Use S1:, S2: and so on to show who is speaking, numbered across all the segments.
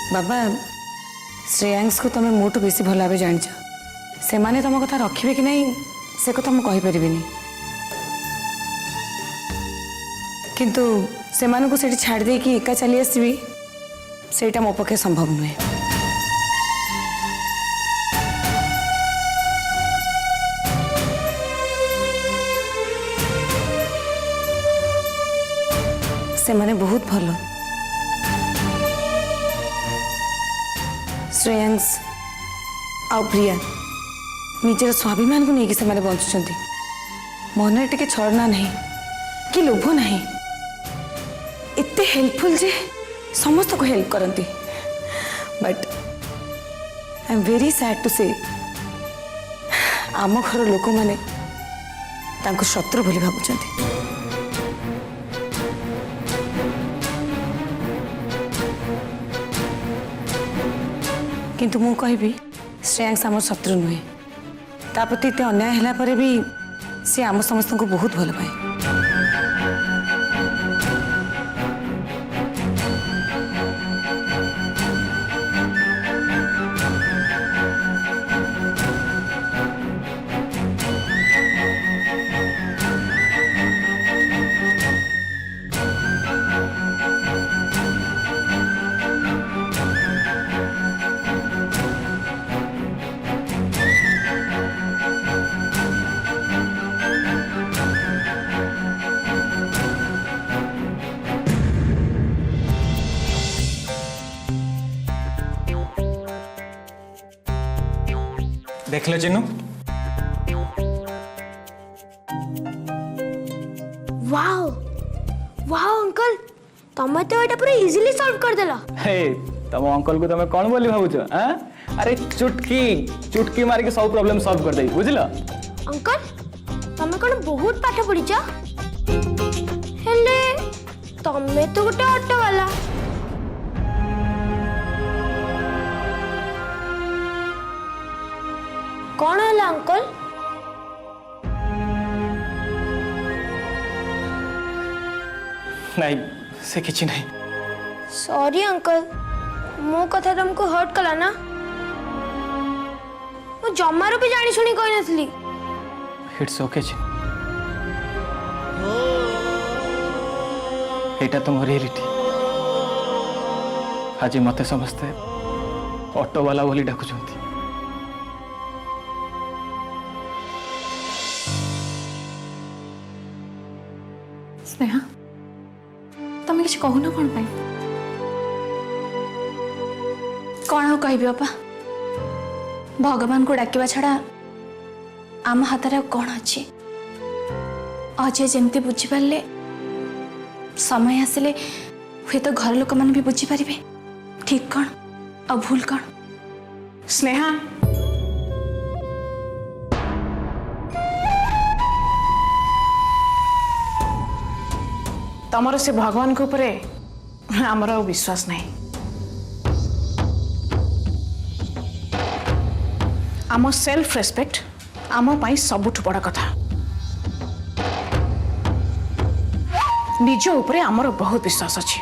S1: बाबा श्रेयांश को तुम्हें मोटू बेसी भल भाव जान से माने तुम कथा रखिए कि नहीं से कथा मुझे कहीपरि किंतु से मानू को छाड़ दे कि एका चली आसबि सेटा मो पक्षे संभव नुहे। से माने बहुत भल श्रेयांश आ प्रिया निजर स्वाभिमान को लेकिन से बंचुंट मन टे छलना नहीं कि लोभ नहीं एते हेल्पफुल जे समस्त को हेल्प करती but I am very sad to say आम घर लोक मैंने शत्रु बोली भावुंट। किंतु मु कहि श्रेयांश आम शत्रु नुहे ता प्रति एत अन्याय है पर भी सी आम समस्त को बहुत भल पाए।
S2: देख लो चिन्नू
S3: वाओ वाओ अंकल तमे तो एटा पूरा इजीली सॉल्व कर देला।
S2: हे तम अंकल को तमे कौन बोली भाबुछ हैं? अरे चुटकी चुटकी मार के सब प्रॉब्लम सॉल्व कर देई बुझलो।
S3: अंकल तमे कोन बहुत पाठ पढिछ हेले तमे तो गोटे ऑटो वाला कौन है अंकल?
S2: नहीं से किछि नहीं।
S3: सॉरी अंकल मो कथा तुमको हर्ट कला ना मो जमारो भी जानी सुनी कोई नथली।
S2: इट्स ओके एटा तुम रियलिटी आज मते समस्ते ऑटो वाला बोली डाकुछंती।
S4: स्नेहा तुम किसी कहून कौन पाई कौन कह बापा भगवान को डाकिबा छड़ा आम हाथ कौन अच्छे अजय जमती बुझीपारे समय आसिले हुए तो घर लोक मैंने भी बुझीपारे ठीक कौन और भूल कौन।
S5: स्नेहा तमर से भगवान को ऊपर आमर विश्वास नहीं आम सेल्फ रेस्पेक्ट आम पाई सबुठ बड़ कथा निज ऊपर आमर बहुत विश्वास अच्छी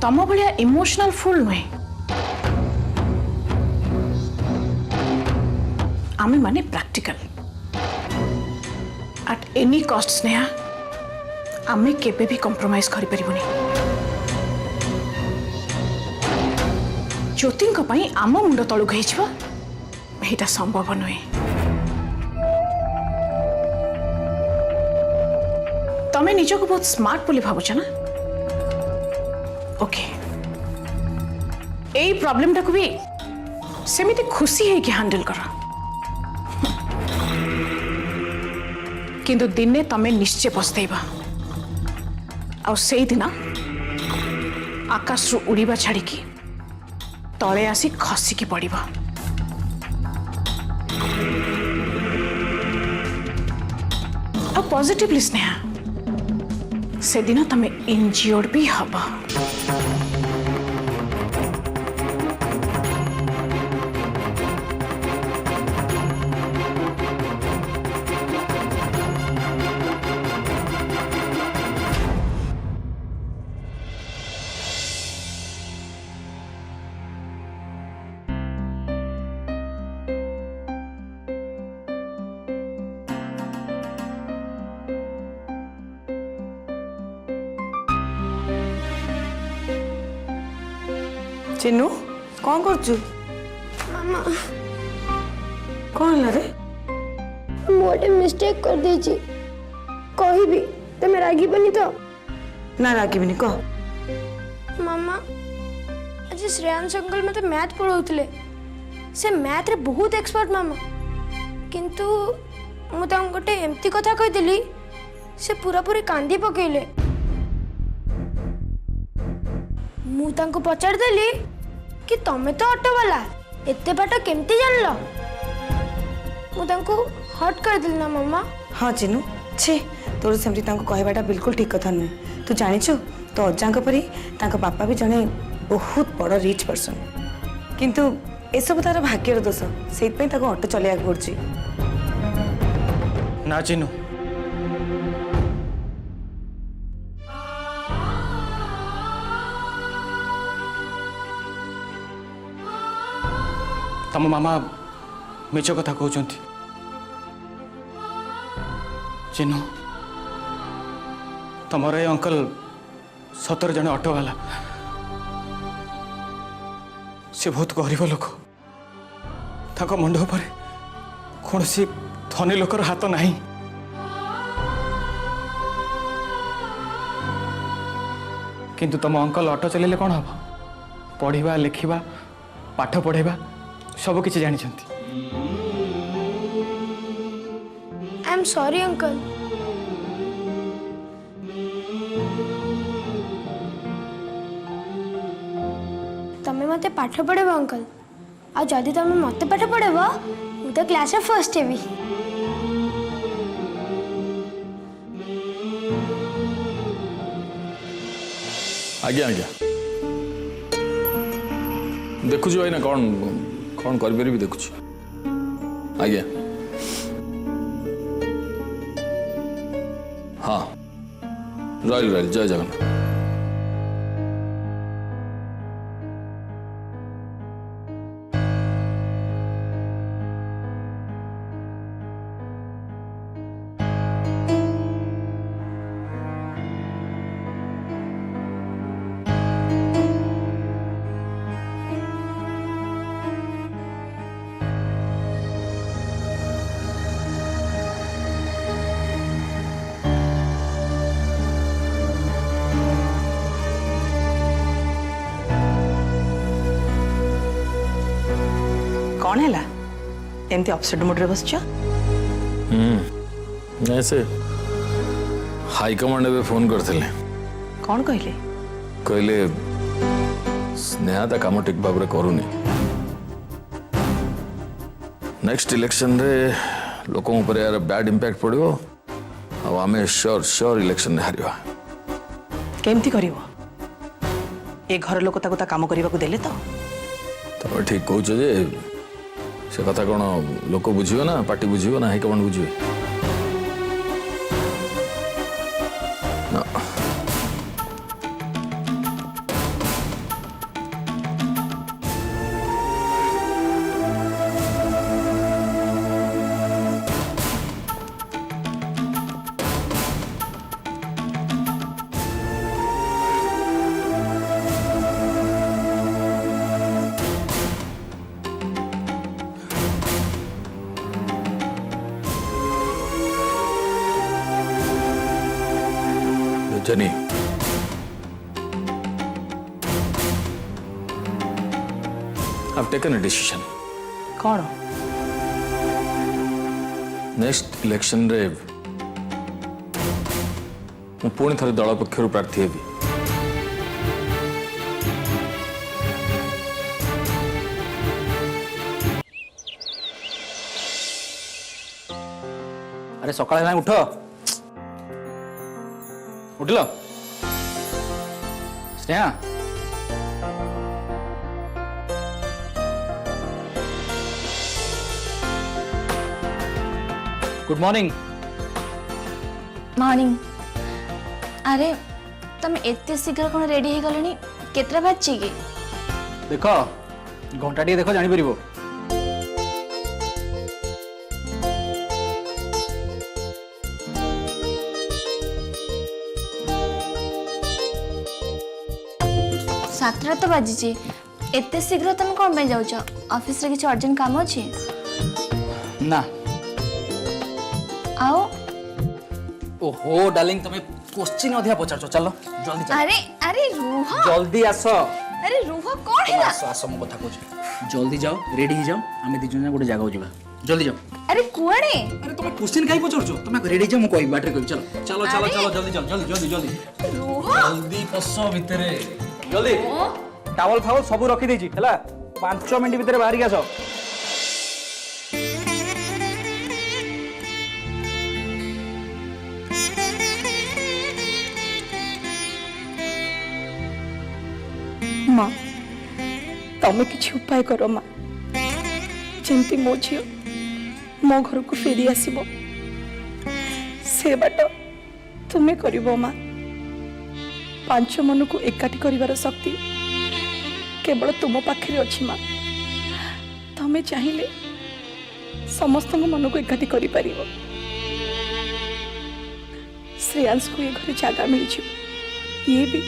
S5: तम भाया इमोशनल फुल नुहे आमे माने practical at any cost Sneha आमे केबे भी कॉम्प्रोमाइज करि परिबुनी ज्योतिंक पई आम मुंड तळु गइछबा एटा संभव नय। तमे निजको बहुत स्मार्ट बोली भाबुछ ना ओके एई प्रॉब्लम टाको भी सेमिति खुशी है कि हैंडल कर किंतु दिने तमे निश्चय पछतैबा आ से दिन आकाश रु उड़ीबा छाड़ी तले आसी खसिकी पड़िबा। आ पॉजिटिवली स्नेहा से दिन तमे इंजियोर्ड भी हबा।
S1: चिन्नू कौन करचु
S3: मामा
S1: कौन है रे
S3: मोटे मिस्टेक कर देची कही भी तमे रागी बनी तो
S1: ना रागिबिनी कह
S3: मामा आज श्रेयांश अंकल मते मैथ पढ़ाउतले से मैथ रे बहुत एक्सपर्ट मामा किंतु मु तांको गोटे एमती कथा कहि देली से पूरा पूरी कांदी पकेले मु तांको पचार देली कि तमे तो ऑटो वाला एते बाटा केमती जानलो मु तांको हट कर दिल ना मामा
S1: हाँ चिन्नू छे तोर सेमती तांको कहबाटा बिल्कुल ठीक कथा नुहे तू जानिछु तो अजांक परी तांको बापा भी जने बहुत बड़ रिच पर्सन किंतु एसबू तार भाग्यर दोष से ऑटो चलैया पड़ुछि
S2: ना चिन्नू तम मामा मिछ कथा कहते चिन्नू तमर ए अंकल सतर जन ऑटो वाला से बहुत गरीब लोक ताको मुंड पर कौन सी धनी लोकर हाथ नहीं किंतु तुम अंकल ऑटो चलेले कौन हम पढ़ा लिखा पाठ पढ़ेबा सब किसी जानी
S3: आई एम सॉरी अंकल तमे मते पाठ पढ़ेबो अंकल आ जदि तमे मते पाठ पढ़ेबो मु तो क्लास रे फर्स्ट हेबी
S6: आज्ञा आज्ञा देखुच भाई ना कौन कौन कर देखुच आज्ञा हाँ रॉयल रॉयल जय जगन्नाथ
S1: कौन है एमती अपसेट मोड रे बसछ
S6: ऐसे हाईकमांड में फोन करते
S1: कौन कहले
S6: कहले स्नेहा ता काम ठीक भाव करूनी नेक्स्ट इलेक्शन रे लोकों ऊपर यार बैड इंपैक्ट पड़ो अब आमे श्योर श्योर इलेक्शन रे हारिवा
S1: केमती करिवो ए घर लोक ताको ता काम करबा को देले
S6: तो ठीक कहूछ जे से कथा कौन लोक बुझियो ना पार्टी बुझियो ना हाईकमांड बुझियो ना Jenny. I've taken a decision.
S1: कौन
S6: नेक्स्ट इलेक्शन रे मैं पुणी थरे दल पक्षर प्रार्थी हेबी
S2: अरे सकाळ उठ उठल स्नेहा गुड मॉर्निंग
S4: मॉर्निंग अरे तुम एते शीघ्र कौन रेडी हो गलनी केतरा बाजी की
S2: देख घंटा टी देख जानी परिबो
S4: सातटा तो बाजी एते शीघ्र तुम कौन पे जाउछ ऑफिस रे किछ अर्जेंट काम अछि
S2: ना
S4: आओ
S7: ओहो डार्लिंग तुम्हें क्वेश्चन अधिया पचार चलो जल्दी चलो
S4: अरे अरे रुह
S7: जल्दी आस
S4: अरे रुह कौन है
S7: आस आस मो कथा कहूँ जल्दी जाओ रेडी हो जाओ आम दी जन गोटे जगह जावा जल्दी जाओ
S4: अरे कुआड़े
S7: अरे तुम क्वेश्चन काई पचार तुम रेडी जाओ मु कहि बाटरे कहि चलो चलो चलो चलो जल्दी चलो जल्दी जल्दी जल्दी
S4: रुह
S7: जल्दी पसो भितरे जल्दी टावल फावल सब रखी देछि हला 5 मिनिट भितरे बाहर के आसो
S1: माँ तमें किसी उपाय करो माँ जमती मो झी मो घर को फेरी आसब से बाट तुम्हें करिबो माँ 5 मन को एकाठी करिवार शक्ति केवल तुम पाखे अच्छी माँ तमें चाहिए समस्त मन को एकाठी करि परिबो श्रेयांश को ये घर जगह मिल ये भी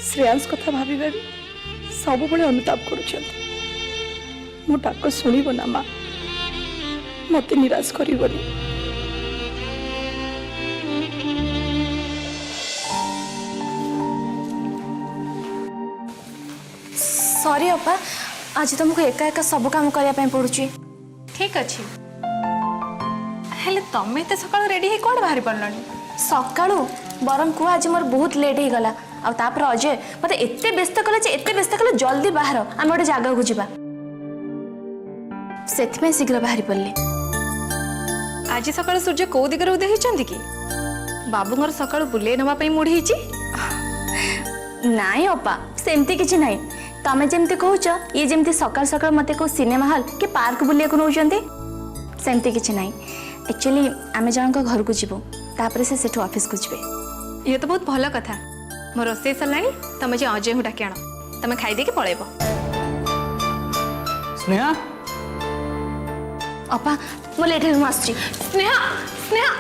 S1: श्रेयांश कथा भाभी भाभी सब बड़े अनुताप कर मो डाक शुणव ना माँ मत निराश करबनी
S4: सॉरी अपा आज तुमको एका एका सब काम करने पड़ुची
S5: ठीक अच्छे हेले तमें एत सकाल रेडी है कौन बाहरी पड़लानी
S4: सकाळू बरम को आज मोर बहुत लेट हो गला आ तापर अजय मत एते व्यस्त कले जल्दी बाहर आम गोटे जगह को जीवा सेथमे शीघ्र बाहरी पड़ले
S5: आज सकाल सूर्य कौ दिगरे उदय होइचंती कि बाबूंगर सकाल बुले नवा पई मुड़ी हिची
S4: नाई अपा सेमती किछि नाई तमे जेमती कहूच ये जेमती सकाल सकाल मते को सिनेमा हॉल कि पार्क बुलिया को नौचंती सेमती किछि नाई एक्चुअली आमे जणक घर को जीवो तापर से सेठो ऑफिस को जीवे
S5: ये तो बहुत भल कथा मो रोसे सरलानी तमे जे अजय हूँ डाकी आण तमे खाई दे के पळेबो
S2: स्नेहा
S4: अपा मो लेट हो आसची
S5: स्नेहा स्नेहा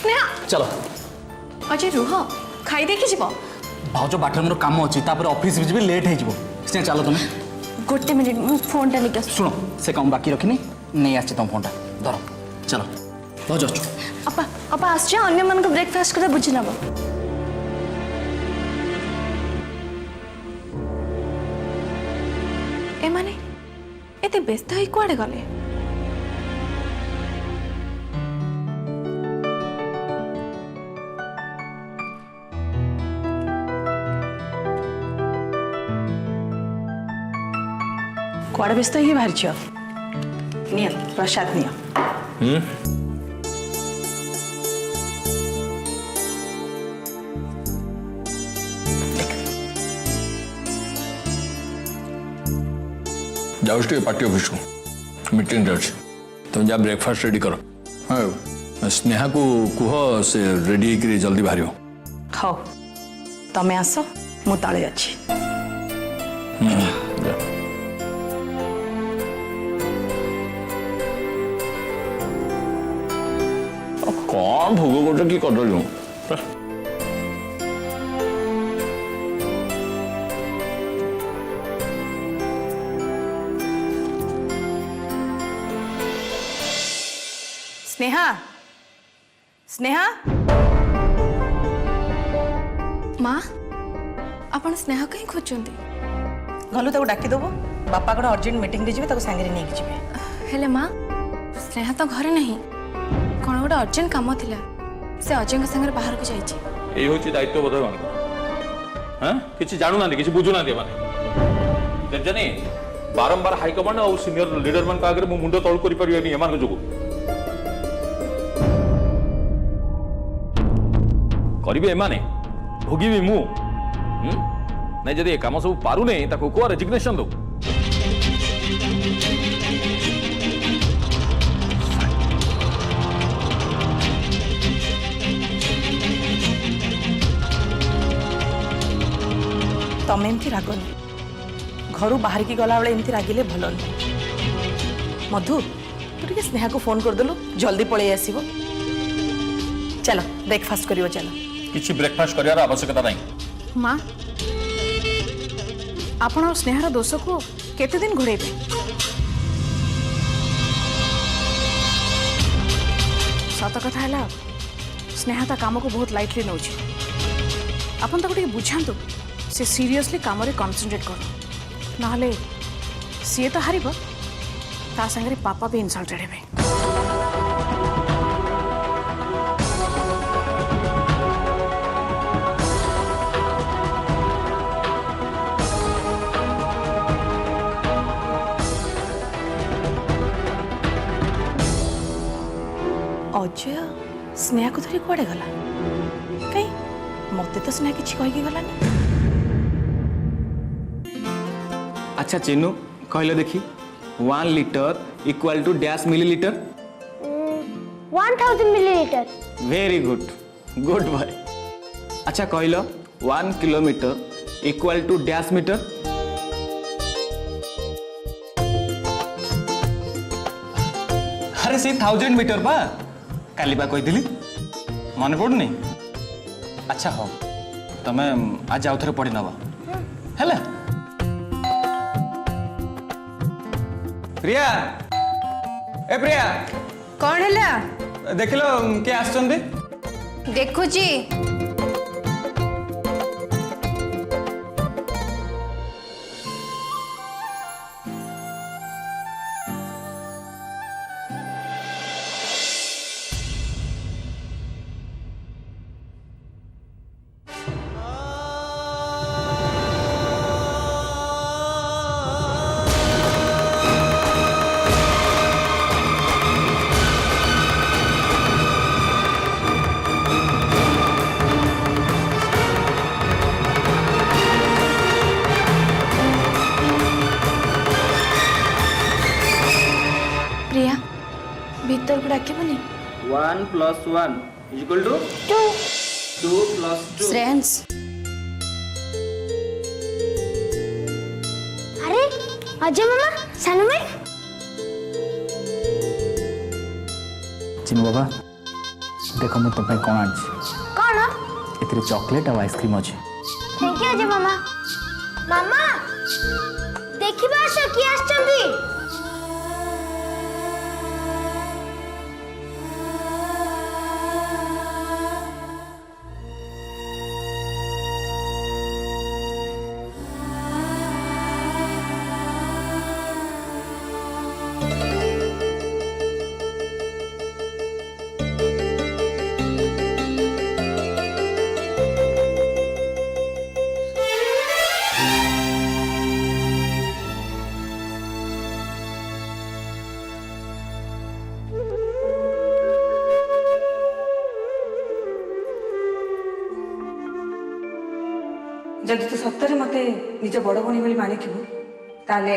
S5: स्नेहा
S7: चलो
S5: अजय रुह खाई दे के जीवो
S7: भाउज बाटर मोर काम अछि तापर ऑफिस भी लेट हो जिवो से चलो तुम
S4: गोटे मिनिट मु फोन टा लेके आसु
S7: सुनो से काम बाकी रखनी नहीं आछि तुम फोन टा धरो चलो भाउज आछु
S4: अपा अपा आसची अन्य मन को ब्रेकफास्ट करे बुझि नबो
S5: ए माने एते व्यस्त होई कुआडे गले
S8: कुआड़े व्यस्त ही बाहर निय प्रसाद निय
S6: जाओ पार्टी ऑफिस को मीटिंग अच्छे तुम जा ब्रेकफास्ट रेडी करो हाँ स्नेहा को कुह से रेडी कर जल्दी बाहर
S8: हौ तमें आस मु तले अच्छी
S6: कौन भोग कर कि कदली
S5: स्नेहा स्नेहा माँ आपण स्नेहा कहीं खोजते
S8: गलु ताको डाकी देबो बापा को अर्जेंट मीटिंग रे जिवे सांगे नहीं जिवे
S5: हेले माँ स्नेहा तो घरे नहीं कौन गोटे अर्जेंट काम थिला से अजय संगे बाहर को जाइए
S9: ये होची दायित्व बोध मान हाँ किसी जानू ना किसी बुझू ना माने देखजनी बारंबार हाईकमांड और सीनियर लीडर मान आगे मो मुंड तौल कर पारिबेनी एमान जोगु करिबे एमाने भोगिबे मु नहीं जदि काम सब पारु नहीं ताको को रेजिग्नेशन दो
S8: तमें एमती रागनी घर बाहर की गला बेले एमती रागिले भल नहीं मधु तू टे स्नेहा को फोन करदेलु जल्दी पलि आसब चलो ब्रेकफास्ट करियो चलो
S9: किसी ब्रेकफास्ट करियार आवश्यकता नहीं
S5: माँ
S8: आपण और स्नेहार दोष को केते दिन घोड़ेबे? सत कथा है स्नेहा ता काम को बहुत लाइटली नौ आपन ताको टिके बुझांतु से सीरियसली काम रे कंसंट्रेट कर नाले सी तो हारिब ता संगे पापा भी इनसल्टेड हेबे। अजय स्नेहा को धरी कुआडे गला कहीं मते तो स्नेहा किछि कहि गलानी।
S2: अच्छा चिन्नू कहले देखी 1 litre equal to dash millilitre
S3: 1000 millilitre.
S2: Very good good boy. अच्छा कहलो 1 kilometre equal to dash metre अरे सी 1000 मीटर बा काली बा कही मन पड़ुनी। अच्छा हो तमे आज आउ थे पढ़ी नवा है। प्रिया ए प्रिया
S5: कौन है
S2: देख लो किए आसुंदी
S5: देखुची प्रिया भीतर को डाकिबनी
S7: 1 + 1 = 2 2 + 2
S5: श्रेयांश
S3: अरे अजय मामा सानू में
S2: चिन्नू बाबा देख मुझे तुम कौन आनी
S3: कौन
S2: ए चॉकलेट और आइसक्रीम अच्छे।
S3: थैंक यू अजय मामा। मामा देखिबा आसो की आछंती।
S1: जदि तू सत्तरे मते निज बड़ भणी बोली मानि ताले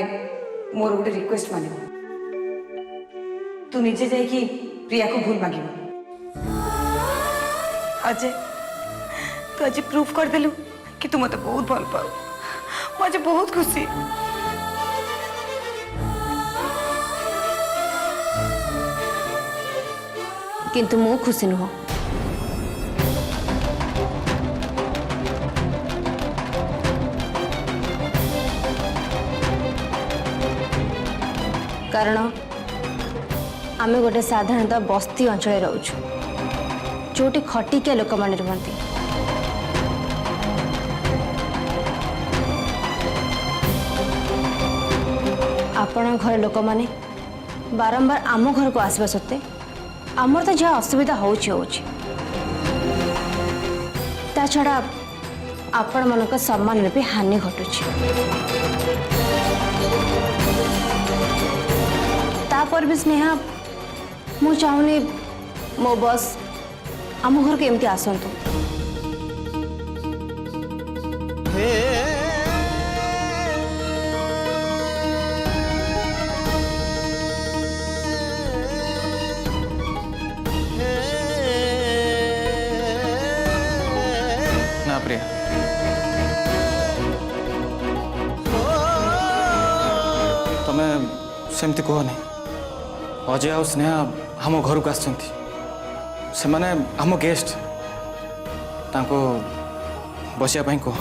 S1: मोर गोटे रिक्वेस्ट मान तू निजे जाइकी प्रिया को भूल मांग। अजय तू आज प्रूफ कर देलु कि तू मते बहुत भल पाऊ। मुझे बहुत खुशी।
S5: किंतु मो खुशी नुह कारण आम गोटे साधारणतः बस्ती अंचल रोचु जोटी खटिकिया लोक मैंने रुहति। आपण घर लोक मैंने बारंबार आम घर को आसवा सत्ते आमर तो जहाँ असुविधा होची ता छड़ा आपण मन सम्मान में भी हानि घटुची। तापर भी स्नेहा मु चाहूनी मो बस आम घर के एमती आसतु।
S2: ना प्रिया तमें सेमती कह नहीं। अजय और स्नेहा हम घर को आसछंती से माने हम गेस्ट तांको बसिया कह।